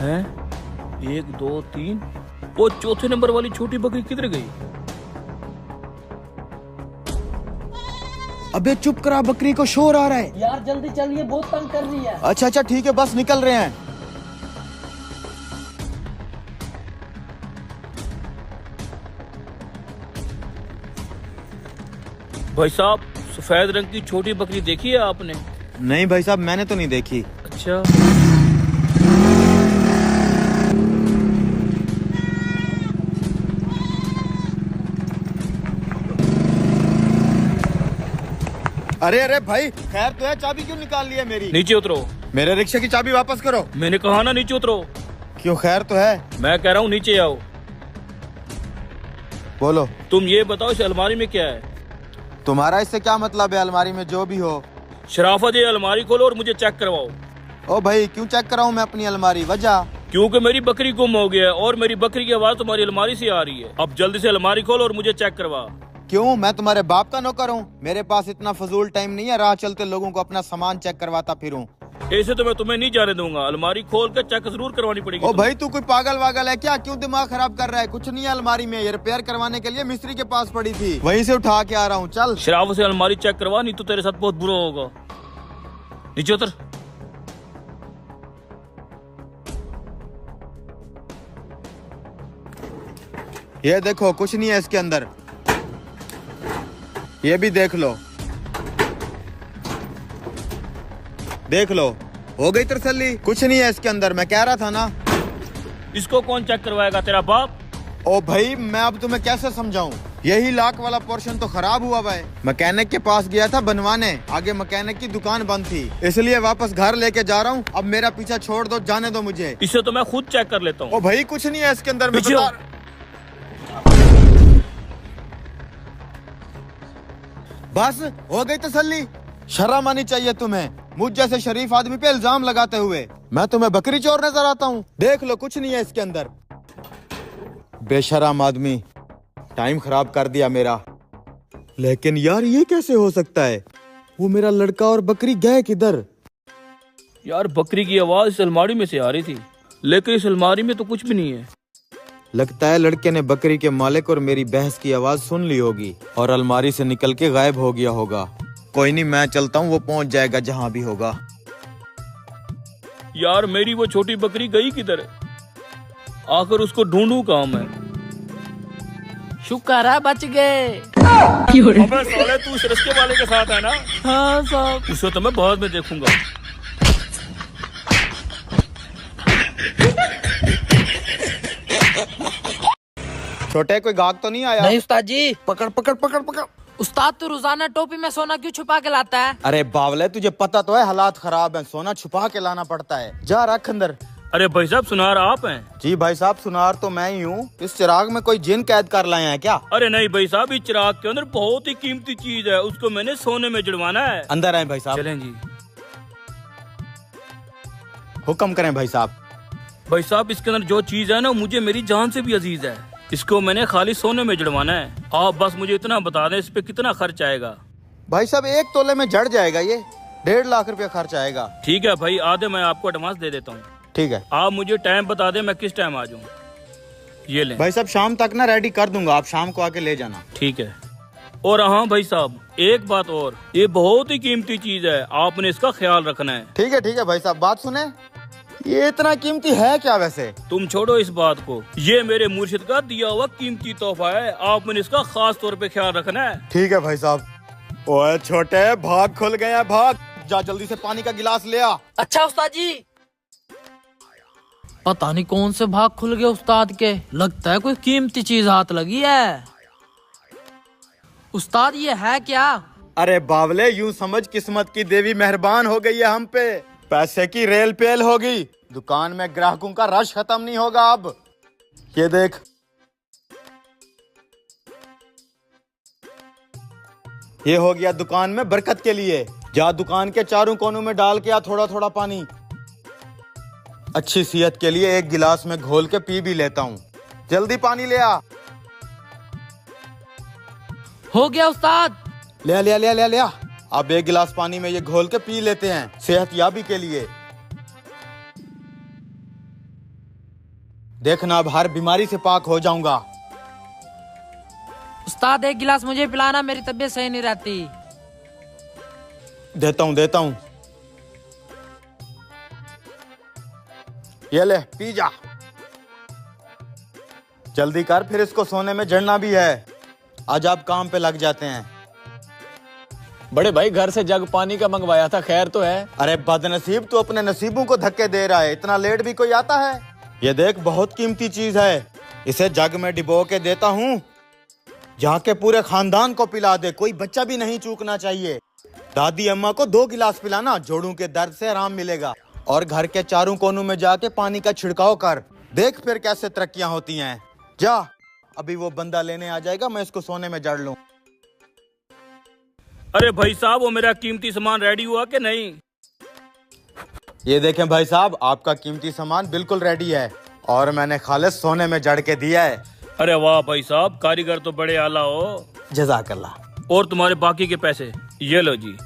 हैं? 1 2 3। वो चौथे नंबर वाली छोटी बकरी किधर गई? अबे चुप करा, बकरी को शोर आ रहा है। यार जल्दी चलिए, बहुत तंग कर रही है। अच्छा अच्छा ठीक है, बस निकल रहे हैं। भाई साहब, सफेद रंग की छोटी बकरी देखी है आपने? नहीं भाई साहब, मैंने तो नहीं देखी। अच्छा। अरे अरे भाई, खैर तो है, चाबी क्यों निकाल ली है मेरी? नीचे उतरो। मेरे रिक्शे की चाबी वापस करो। मैंने कहा ना नीचे उतरो। क्यों, खैर तो है? मैं कह रहा हूँ नीचे आओ। बोलो। तुम ये बताओ इस अलमारी में क्या है? तुम्हारा इससे क्या मतलब है? अलमारी में जो भी हो। शराफत, ये अलमारी खोलो और मुझे चेक करवाओ। ओ भाई, क्यों चेक कराऊं मैं अपनी अलमारी? वजह? क्योंकि मेरी बकरी गुम हो गया है और मेरी बकरी की आवाज तुम्हारी अलमारी से आ रही है। अब जल्दी से अलमारी खोलो और मुझे चेक करवा। क्यों, मैं तुम्हारे बाप का नौकर हूँ? मेरे पास इतना फजूल टाइम नहीं है राह चलते लोगों को अपना सामान चेक करवाता फिरूं। ऐसे तो मैं तुम्हें नहीं जाने दूंगा। अलमारी खोल कर चेक जरूर करवानी पड़ेगी। ओ भाई, तू कोई पागल वागल है क्या? क्यों दिमाग खराब कर रहा है? कुछ नहीं है अलमारी में, ये रिपेयर करवाने के लिए मिस्त्री के पास पड़ी थी, वहीं से उठा के आ रहा हूँ। चल। शराफत से अलमारी चेक करवा, नहीं तो तेरे साथ बहुत बुरा होगा। नीचे उतर। ये देखो, कुछ नहीं है इसके अंदर। ये भी देख लो, देख लो। हो गई तसल्ली? कुछ नहीं है इसके अंदर, मैं कह रहा था ना। इसको कौन चेक करवाएगा? तेरा बाप। ओ भाई, मैं अब तुम्हें कैसे समझाऊं? यही लाख वाला पोर्शन तो खराब हुआ भाई। मैकेनिक के पास गया था बनवाने, आगे मैकेनिक की दुकान बंद थी, इसलिए वापस घर लेके जा रहा हूँ। अब मेरा पीछा छोड़ दो, जाने दो मुझे। इसे तो मैं खुद चेक कर लेता हूँ। ओ भाई, कुछ नहीं है इसके अंदर, मैं पीछे बता। हो। बस हो गई तसल्ली? शर्म आनी चाहिए तुम्हें, मुझ जैसे शरीफ आदमी पे इल्जाम लगाते हुए। मैं तुम्हें बकरी चोर नजर आता हूँ? देख लो, कुछ नहीं है इसके अंदर। बेशरम आदमी, टाइम खराब कर दिया मेरा। लेकिन यार, ये कैसे हो सकता है? वो मेरा लड़का और बकरी गए किधर? यार, बकरी की आवाज इस अलमारी में से आ रही थी, लेकिन इस अलमारी में तो कुछ भी नहीं है। लगता है लड़के ने बकरी के मालिक और मेरी बहस की आवाज सुन ली होगी और अलमारी से निकल के गायब हो गया होगा। कोई नहीं, मैं चलता हूँ, वो पहुंच जाएगा जहां भी होगा। यार, मेरी वो छोटी बकरी गई किधर? आखिर उसको ढूंढूं कहाँ मैं? शुक्र है बच गए। अबे साले, तू इस रिश्ते वाले के साथ है ना? हाँ साहब। उसे तो मैं बाद में देखूंगा। छोटे, कोई गाहक तो नहीं आया? नहीं उस्ताद जी। पकड़ पकड़ पकड़ पकड़। उस्ताद, तू रोजाना टोपी में सोना क्यों छुपा के लाता है? अरे बावले, तुझे पता तो है हालात खराब हैं, सोना छुपा के लाना पड़ता है। जा रख अंदर। अरे भाई साहब, सुनार आप हैं? जी भाई साहब, सुनार तो मैं ही हूँ। इस चिराग में कोई जिन कैद कर लाए हैं क्या? अरे नहीं भाई साहब, इस चिराग के अंदर बहुत ही कीमती चीज है, उसको मैंने सोने में जड़वाना है। अंदर आए भाई साहब। चलें जी। हुक्म करें भाई साहब। भाई साहब, इसके अंदर जो चीज है ना, मुझे मेरी जान से भी अजीज है। इसको मैंने खाली सोने में जड़वाना है। आप बस मुझे इतना बता दें, इस पे कितना खर्च आएगा? भाई साहब, 1 तोले में जड़ जाएगा ये। 1.5 लाख रुपया खर्च आएगा। ठीक है भाई, आधे मैं आपको एडवांस दे देता हूँ। ठीक है। आप मुझे टाइम बता दें, मैं किस टाइम आ जाऊँ? ये लें। भाई साहब, शाम तक ना रेडी कर दूंगा, आप शाम को आके ले जाना। ठीक है। और हाँ भाई साहब, एक बात और, ये बहुत ही कीमती चीज है, आपने इसका ख्याल रखना है। ठीक है भाई साहब, बात सुने। ये इतना कीमती है क्या वैसे? तुम छोड़ो इस बात को, ये मेरे मुर्शिद का दिया हुआ कीमती तोहफा है, आपने इसका खास तौर पे ख्याल रखना है। ठीक है भाई साहब। ओए छोटे, भाग खुल गया, भाग जा, जल्दी से पानी का गिलास ले आ। अच्छा उस्ताद जी। पता नहीं कौन से भाग खुल गए उस्ताद के, लगता है कोई कीमती चीज हाथ लगी है। उस्ताद, ये है क्या? अरे बावले, यूं समझ किस्मत की देवी मेहरबान हो गई है हम पे। पैसे की रेल पेल होगी, दुकान में ग्राहकों का रश खत्म नहीं होगा अब। ये देख। ये हो गया दुकान में बरकत के लिए। जा दुकान के चारों कोनों में डाल के आ थोड़ा थोड़ा पानी। अच्छी सेहत के लिए 1 गिलास में घोल के पी भी लेता हूँ। जल्दी पानी ले आ। हो गया उस्ताद। ले आ, ले आ, ले आ, ले आ, ले आ। अब 1 गिलास पानी में ये घोल के पी लेते हैं, सेहत याबी के लिए। देखना अब हर बीमारी से पाक हो जाऊंगा। उस्ताद एक गिलास मुझे पिलाना, मेरी तबीयत सही नहीं रहती। देता हूँ। ये ले पी जा। जल्दी कर, फिर इसको सोने में जड़ना भी है। आज आप काम पे लग जाते हैं। बड़े भाई घर से जग पानी का मंगवाया था, खैर तो है? अरे बदनसीब, तू अपने नसीबों को धक्के दे रहा है। इतना लेट भी कोई आता है? ये देख, बहुत कीमती चीज है। इसे जग में डिबो के देता हूँ, जाके पूरे खानदान को पिला दे। कोई बच्चा भी नहीं चूकना चाहिए। दादी अम्मा को 2 गिलास पिलाना, जोड़ों के दर्द से आराम मिलेगा। और घर के चारों कोनों में जाके पानी का छिड़काव कर, देख फिर कैसे तरक्कियां होती हैं। जा, अभी वो बंदा लेने आ जाएगा, मैं इसको सोने में जड़ लूं। अरे भाई साहब, वो मेरा कीमती सामान रेडी हुआ कि नहीं? ये देखें भाई साहब, आपका कीमती सामान बिल्कुल रेडी है और मैंने खालिस सोने में जड़ के दिया है। अरे वाह भाई साहब, कारीगर तो बड़े आला हो। जज़ाकल्लाह। और तुम्हारे बाकी के पैसे ये लो जी।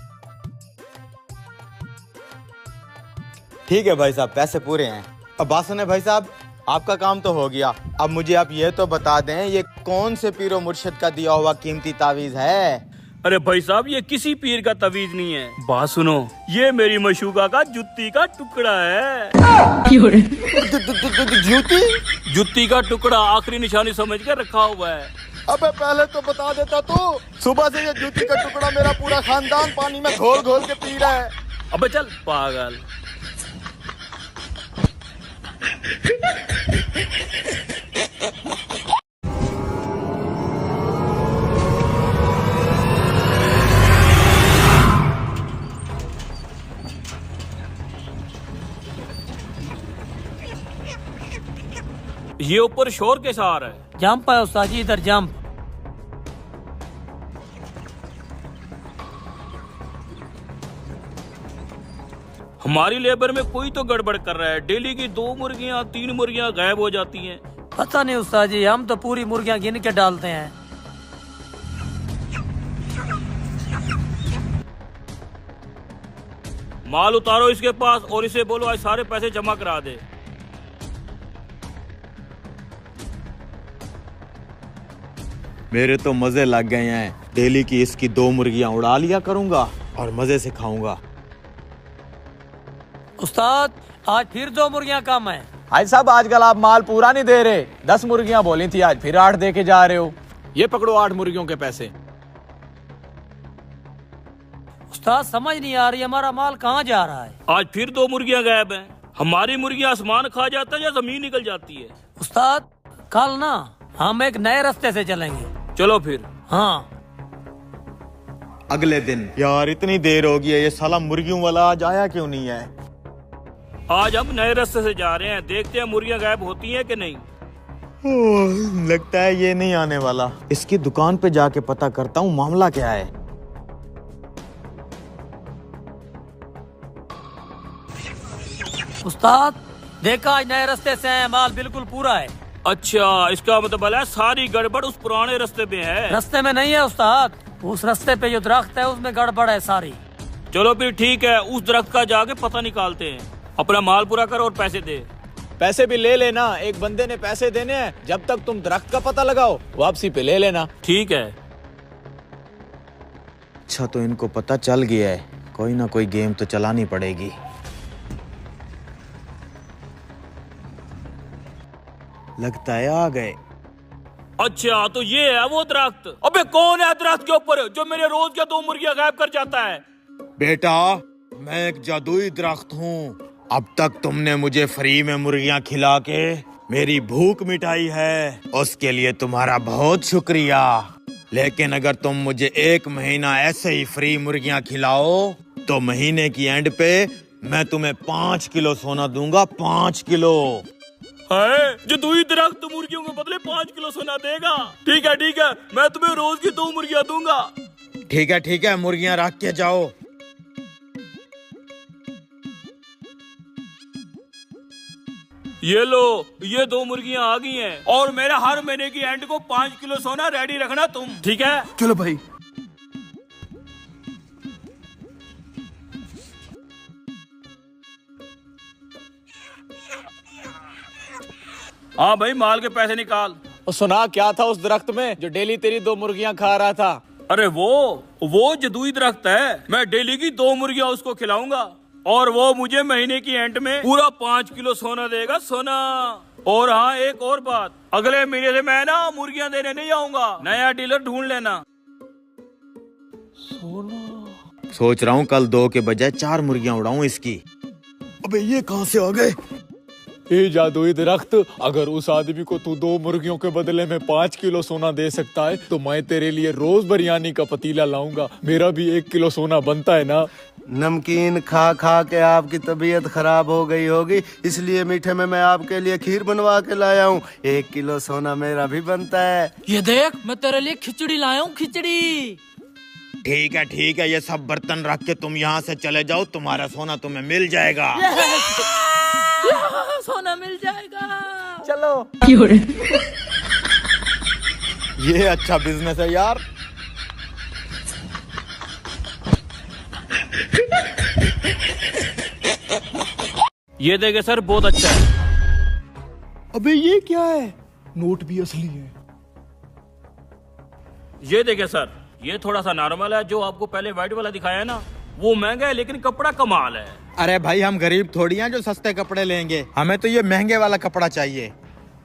ठीक है भाई साहब, पैसे पूरे हैं। अब बात सुने भाई साहब, आपका काम तो हो गया। अब मुझे आप ये तो बता दें, ये कौन से पीरो मुर्शिद का दिया हुआ कीमती तावीज है? अरे भाई साहब, ये किसी पीर का तवीज नहीं है। बात सुनो, ये मेरी मशूका का जुत्ती का टुकड़ा है। जूती? जुत्ती का टुकड़ा आखिरी निशानी समझ के रखा हुआ है। अबे पहले तो बता देता तू। सुबह से ये जूती का टुकड़ा मेरा पूरा खानदान पानी में घोल घोल के पी रहा है। अबे चल पागल। ये ऊपर शोर कैसा आ रहा है? जंप है उस्ताद जी, इधर जंप। हमारी लेबर में कोई तो गड़बड़ कर रहा है। डेली की 2 मुर्गियां 3 मुर्गियां गायब हो जाती हैं। पता नहीं उस्ताद जी, हम तो पूरी मुर्गियां गिन के डालते हैं। माल उतारो इसके पास और इसे बोलो आज सारे पैसे जमा करा दे। मेरे तो मजे लग गए हैं। डेली की इसकी 2 मुर्गियां उड़ा लिया करूंगा और मजे से खाऊंगा। उस्ताद आज फिर 2 मुर्गियां कम है। भाई साहब आजकल आप माल पूरा नहीं दे रहे। 10 मुर्गियां बोली थी, आज फिर 8 दे के जा रहे हो। ये पकड़ो 8 मुर्गियों के पैसे। उस्ताद समझ नहीं आ रही हमारा माल कहाँ जा रहा है। आज फिर 2 मुर्गियां गायब हैं। हमारी मुर्गियां आसमान खा जाता है या जमीन निकल जाती है? उस्ताद कल ना हम एक नए रास्ते से चलेंगे। चलो फिर। हाँ। अगले दिन, यार इतनी देर हो गई है, ये साला मुर्गियों वाला आज आया क्यों नहीं है? आज हम नए रास्ते से जा रहे हैं, देखते हैं मुर्गियां गायब होती हैं कि नहीं। लगता है ये नहीं आने वाला। इसकी दुकान पे जाके पता करता हूँ मामला क्या है। उस्ताद देखा, आज नए रास्ते से हैं, माल बिल्कुल पूरा है। अच्छा, इसका मतलब है सारी गड़बड़ उस पुराने रास्ते पे है। रास्ते में नहीं है उस्ताद, उस रास्ते पे जो दरख्त है उसमें गड़बड़ है सारी। चलो फिर ठीक है, उस दरख्त का जाके पता निकालते हैं। अपना माल पूरा करो और पैसे दे। पैसे भी ले लेना, एक बंदे ने पैसे देने हैं। जब तक तुम दरख्त का पता लगाओ वापसी पे ले लेना। ठीक है। अच्छा, तो इनको पता चल गया है। कोई ना कोई गेम तो चलानी पड़ेगी। लगता है आ गए। अच्छा, तो ये है वो दरख्त। अबे कौन है दरख्त के ऊपर जो मेरे रोज के 2 मुर्गियां गायब कर जाता है? बेटा, मैं एक जादुई दरख्त हूँ। अब तक तुमने मुझे फ्री में मुर्गियां खिला के मेरी भूख मिटाई है, उसके लिए तुम्हारा बहुत शुक्रिया। लेकिन अगर तुम मुझे 1 महीना ऐसे ही फ्री मुर्गियां खिलाओ तो महीने की एंड पे मैं तुम्हें 5 किलो सोना दूंगा। 5 किलो। है जो दुई दरख्त मुर्गियों के बदले 5 किलो सोना देगा? ठीक है ठीक है, मैं तुम्हें रोज की 2 मुर्गियां दूंगा। ठीक है, मुर्गियां रख के जाओ। ये लो, ये 2 मुर्गियां आ गई हैं और मेरा हर महीने की एंड को 5 किलो सोना रेडी रखना तुम, ठीक है? चलो भाई। हाँ भाई, माल के पैसे निकाल। और सुना क्या था उस दरख्त में जो डेली तेरी 2 मुर्गियां खा रहा था? अरे वो जदुई दरख्त है, मैं डेली की 2 मुर्गियां उसको खिलाऊंगा और वो मुझे महीने की एंड में पूरा 5 किलो सोना देगा, सोना। और हाँ, एक और बात, अगले महीने से मैं ना मुर्गियां देने नहीं आऊंगा, नया डीलर ढूंढ लेना। सोच रहा हूँ कल 2 के बजाय 4 मुर्गियां उड़ाऊं इसकी। अबे ये कहाँ से आ गए? ए जादुई दरख्त, अगर उस आदमी को तू 2 मुर्गियों के बदले में 5 किलो सोना दे सकता है तो मैं तेरे लिए रोज बिरयानी का पतीला लाऊंगा। मेरा भी 1 किलो सोना बनता है ना। नमकीन खा खा के आपकी तबीयत खराब हो गई होगी, इसलिए मीठे में मैं आपके लिए खीर बनवा के लाया हूँ। 1 किलो सोना मेरा भी बनता है। ये देख, मैं तेरे लिए खिचड़ी लाया हूँ, खिचड़ी। ठीक है, ये सब बर्तन रख के तुम यहाँ से चले जाओ, तुम्हारा सोना तुम्हें मिल जाएगा। सोना मिल जाएगा। चलो। ये अच्छा बिजनेस है यार। ये देखे सर, बहुत अच्छा है। अबे ये क्या है? नोट भी असली है। ये देखे सर, ये थोड़ा सा नॉर्मल है। जो आपको पहले व्हाइट वाला दिखाया है ना, वो महंगा है लेकिन कपड़ा कमाल है। अरे भाई, हम गरीब थोड़ी हैं जो सस्ते कपड़े लेंगे, हमें तो ये महंगे वाला कपड़ा चाहिए।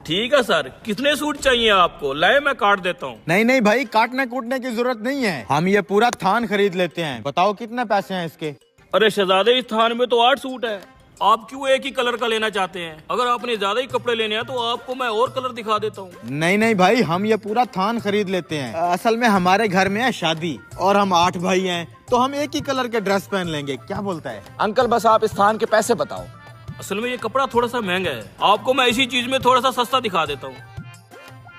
ठीक है सर, कितने सूट चाहिए आपको? लाए, मैं काट देता हूँ। नहीं भाई, काटने कूटने की जरूरत नहीं है, हम ये पूरा थान खरीद लेते हैं। बताओ कितने पैसे हैं इसके? अरे शहजादे, इस थान में तो 8 सूट है। आप क्यों एक ही कलर का लेना चाहते हैं? अगर आपने ज्यादा ही कपड़े लेने हैं तो आपको मैं और कलर दिखा देता हूँ। नहीं भाई, हम ये पूरा थान खरीद लेते हैं। असल में हमारे घर में है शादी और हम 8 भाई हैं, तो हम एक ही कलर के ड्रेस पहन लेंगे। क्या बोलता है अंकल, बस आप इस थान के पैसे बताओ। असल में ये कपड़ा थोड़ा सा महंगा है, आपको मैं इसी चीज में थोड़ा सा सस्ता दिखा देता हूँ।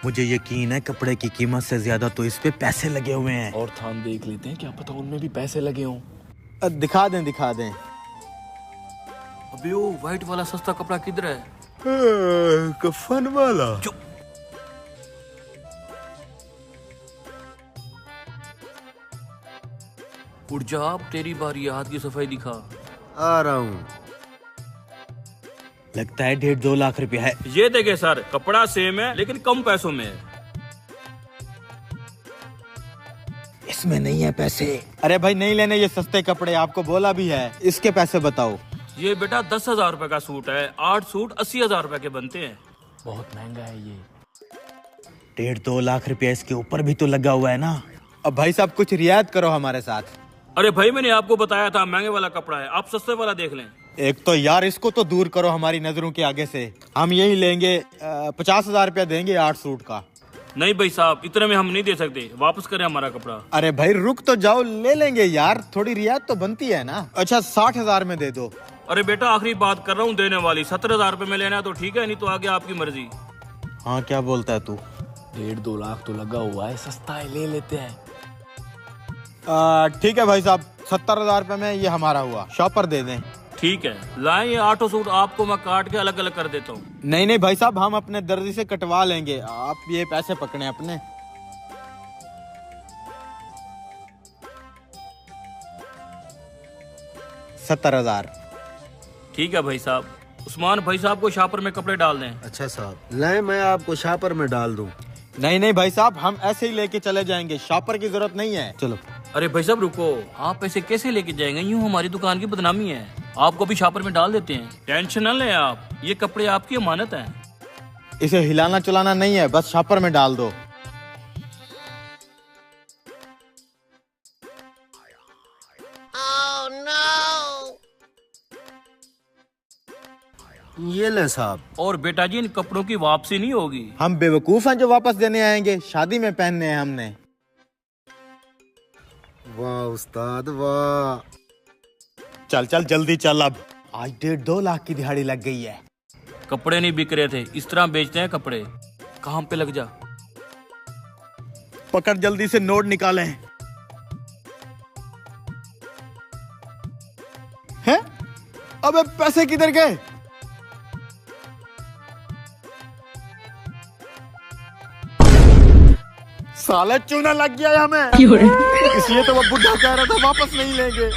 मुझे यकीन है कपड़े की कीमत से ज्यादा तो इस पे पैसे लगे हुए हैं। और थान देख लेते हैं, क्या पता उनमें भी पैसे लगे हों। दिखा दें। अबे वो व्हाइट वाला सस्ता कपड़ा किधर है? कफन वाला। चुप। उठ जा, अब तेरी बारी, हाथ की सफाई दिखा। आ रहा हूँ। लगता है 1.5-2 लाख रुपया है। ये देखे सर, कपड़ा सेम है लेकिन कम पैसों में है। इसमें नहीं है पैसे। अरे भाई नहीं लेने ये सस्ते कपड़े, आपको बोला भी है। इसके पैसे बताओ। ये बेटा 10,000 रुपए का सूट है, 8 सूट 80,000 रुपए के बनते हैं। बहुत महंगा है ये। 1.5-2 लाख रुपया इसके ऊपर भी तो लगा हुआ है ना। अब भाई साहब कुछ रियायत करो हमारे साथ। अरे भाई, मैंने आपको बताया था महंगे वाला कपड़ा है, आप सस्ते वाला देख लें। एक तो यार इसको तो दूर करो हमारी नजरों के आगे से। हम यही लेंगे, 50,000 रुपया देंगे 8 सूट का। नहीं भाई साहब, इतने में हम नहीं दे सकते, वापस करें हमारा कपड़ा। अरे भाई रुक तो जाओ, ले लेंगे यार, थोड़ी रियायत तो बनती है ना। अच्छा 60,000 में दे दो। अरे बेटा, आखिरी बात कर रहा हूँ देने वाली। 17,000 रुपए में लेना है तो ठीक है, नहीं तो आगे आपकी मर्जी। हाँ क्या बोलता है तू? 1.5-2 लाख तो लगा हुआ है, सस्ता है, ले लेते हैं। ठीक है भाई साहब, 70,000 रुपए में ये हमारा हुआ। शॉपर दे दें। ठीक है, लाएं ये 8 सूट, आपको मैं काट के अलग अलग कर देता हूँ। नहीं भाई साहब, हम अपने दर्जी से कटवा लेंगे, आप ये पैसे पकड़े अपने। $70,000। ठीक है भाई साहब। उस्मान भाई साहब को शापर में कपड़े डाल दें। अच्छा साहब, लाए मैं आपको शापर में डाल दूं। नहीं भाई साहब, हम ऐसे ही लेके चले जाएंगे, शापर की जरूरत नहीं है। चलो। अरे भाई साहब रुको, आप ऐसे कैसे लेके जाएंगे? यूँ हमारी दुकान की बदनामी है। आपको भी शापर में डाल देते हैं, टेंशन न लें आप, ये कपड़े आपकी अमानत हैं। इसे हिलाना चलाना नहीं है, बस शापर में डाल दो। ये ले साहब। और बेटा जी, इन कपड़ों की वापसी नहीं होगी। हम बेवकूफ हैं जो वापस देने आएंगे, शादी में पहनने हैं हमने। वाह उस्ताद वाह। चल जल्दी चल, अब आज 1.5-2 लाख की दिहाड़ी लग गई है। कपड़े नहीं बिक रहे थे, इस तरह बेचते हैं कपड़े। काम पे लग जा। पकड़, जल्दी से नोट निकालें। हैं? अबे पैसे किधर गए? साले चूना लग गया है हमें। इसलिए तो वो बुढ़ा कह रहा था वापस नहीं लेंगे।